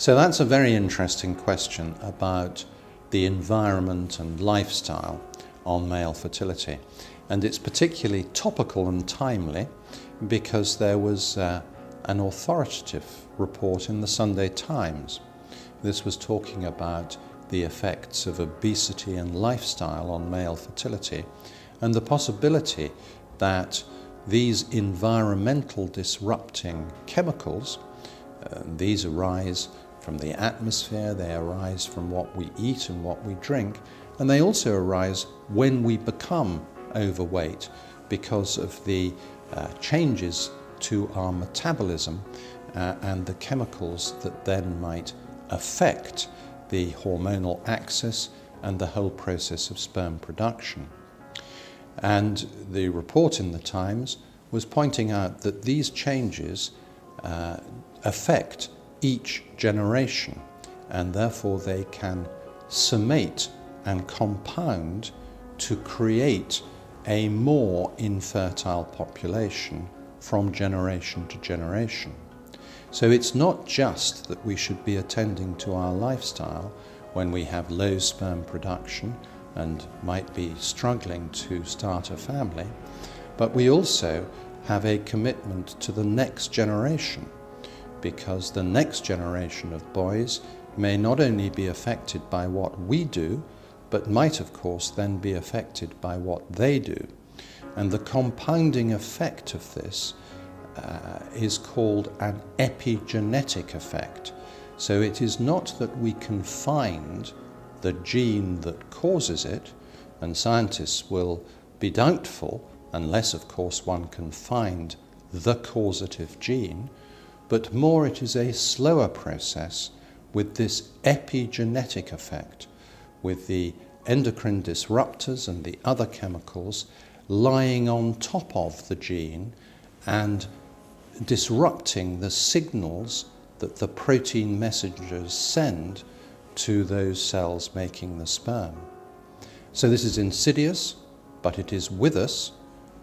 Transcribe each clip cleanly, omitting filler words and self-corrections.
So that's a very interesting question about the environment and lifestyle on male fertility. And it's particularly topical and timely because there was an authoritative report in the Sunday Times. This was talking about the effects of obesity and lifestyle on male fertility and the possibility that these environmental disrupting chemicals, these arise from the atmosphere, they arise from what we eat and what we drink, and they also arise when we become overweight because of the changes to our metabolism and the chemicals that then might affect the hormonal axis and the whole process of sperm production. And the report in the Times was pointing out that these changes affect each generation, and therefore they can summate and compound to create a more infertile population from generation to generation. So it's not just that we should be attending to our lifestyle when we have low sperm production and might be struggling to start a family, but we also have a commitment to the next generation, because the next generation of boys may not only be affected by what we do, but might of course then be affected by what they do. And the compounding effect of this is called an epigenetic effect. So it is not that we can find the gene that causes it, and scientists will be doubtful unless of course one can find the causative gene, but more it is a slower process with this epigenetic effect, with the endocrine disruptors and the other chemicals lying on top of the gene and disrupting the signals that the protein messengers send to those cells making the sperm. So this is insidious, but it is with us,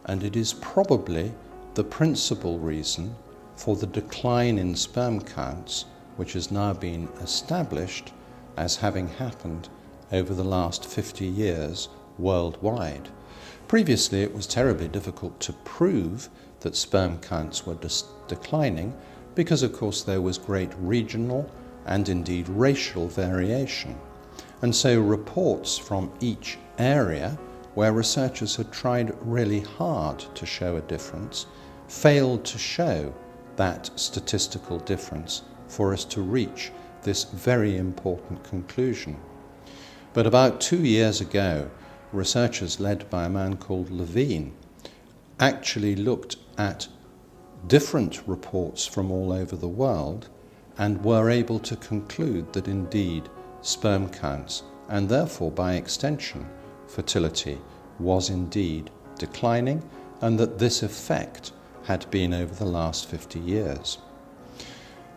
and it is probably the principal reason for the decline in sperm counts, which has now been established as having happened over the last 50 years worldwide. Previously, it was terribly difficult to prove that sperm counts were declining because, of course, there was great regional and indeed racial variation. And so reports from each area where researchers had tried really hard to show a difference failed to show that statistical difference for us to reach this very important conclusion. But about 2 years ago, researchers led by a man called Levine actually looked at different reports from all over the world and were able to conclude that indeed sperm counts, and therefore by extension fertility, was indeed declining, and that this effect had been over the last 50 years.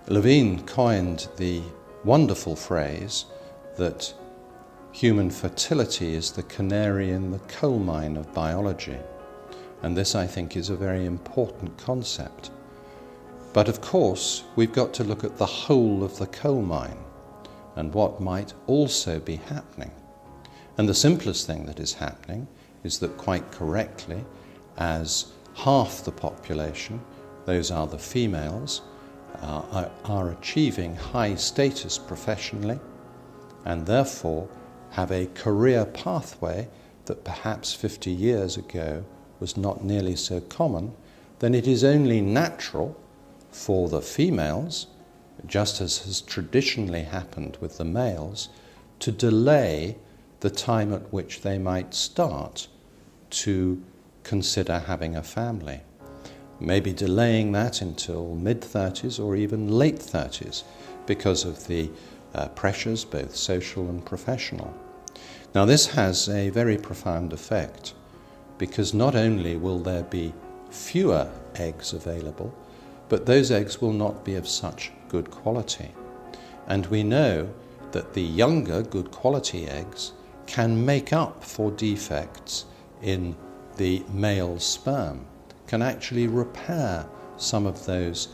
Levine coined the wonderful phrase that human fertility is the canary in the coal mine of biology. And this, I think, is a very important concept. But of course, we've got to look at the whole of the coal mine and what might also be happening. And the simplest thing that is happening is that, quite correctly, as half the population, those are the females, are achieving high status professionally and therefore have a career pathway that perhaps 50 years ago was not nearly so common, then it is only natural for the females, just as has traditionally happened with the males, to delay the time at which they might start to consider having a family. Maybe delaying that until mid-30s or even late 30s because of the pressures, both social and professional. Now this has a very profound effect, because not only will there be fewer eggs available, but those eggs will not be of such good quality. And we know that the younger, good quality eggs can make up for defects in the male sperm, can actually repair some of those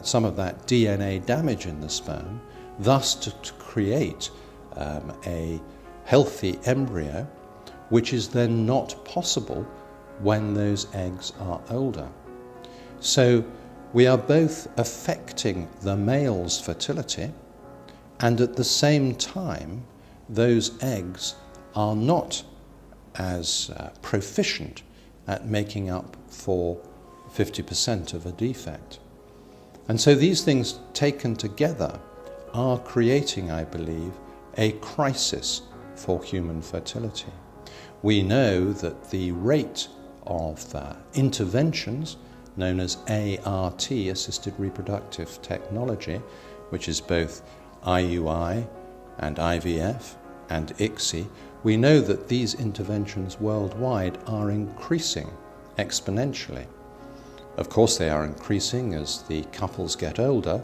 some of that DNA damage in the sperm, thus to create a healthy embryo, which is then not possible when those eggs are older. So we are both affecting the male's fertility, and at the same time those eggs are not as proficient at making up for 50% of a defect. And so these things taken together are creating, I believe, a crisis for human fertility. We know that the rate of interventions, known as ART, assisted reproductive technology, which is both IUI and IVF and ICSI, we know that these interventions worldwide are increasing exponentially. Of course, they are increasing as the couples get older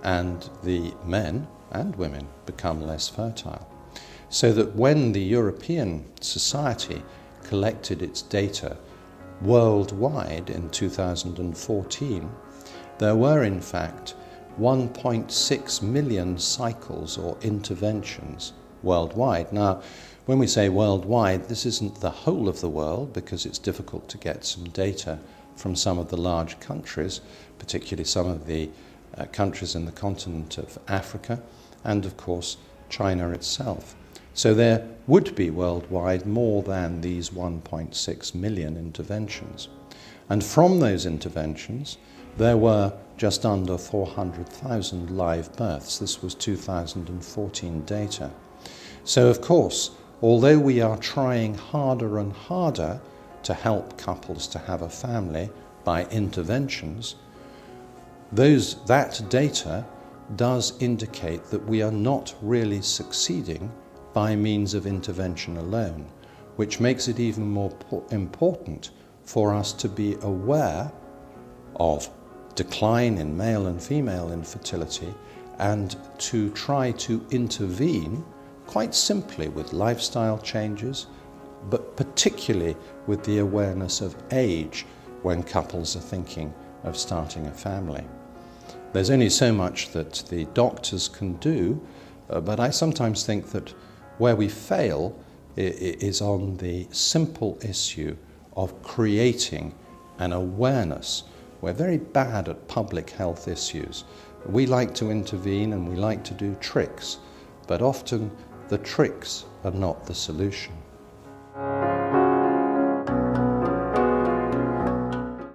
and the men and women become less fertile. So that when the European Society collected its data worldwide in 2014, there were in fact 1.6 million cycles or interventions worldwide. Now, when we say worldwide, this isn't the whole of the world, because it's difficult to get some data from some of the large countries, particularly some of the countries in the continent of Africa, and of course China itself. So there would be worldwide more than these 1.6 million interventions. And from those interventions, there were just under 400,000 live births. This was 2014 data. So of course, although we are trying harder and harder to help couples to have a family by interventions, that data does indicate that we are not really succeeding by means of intervention alone, which makes it even more important for us to be aware of decline in male and female infertility and to try to intervene quite simply with lifestyle changes, but particularly with the awareness of age when couples are thinking of starting a family. There's only so much that the doctors can do, but I sometimes think that where we fail is on the simple issue of creating an awareness. We're very bad at public health issues. We like to intervene and we like to do tricks, but often the tricks are not the solution.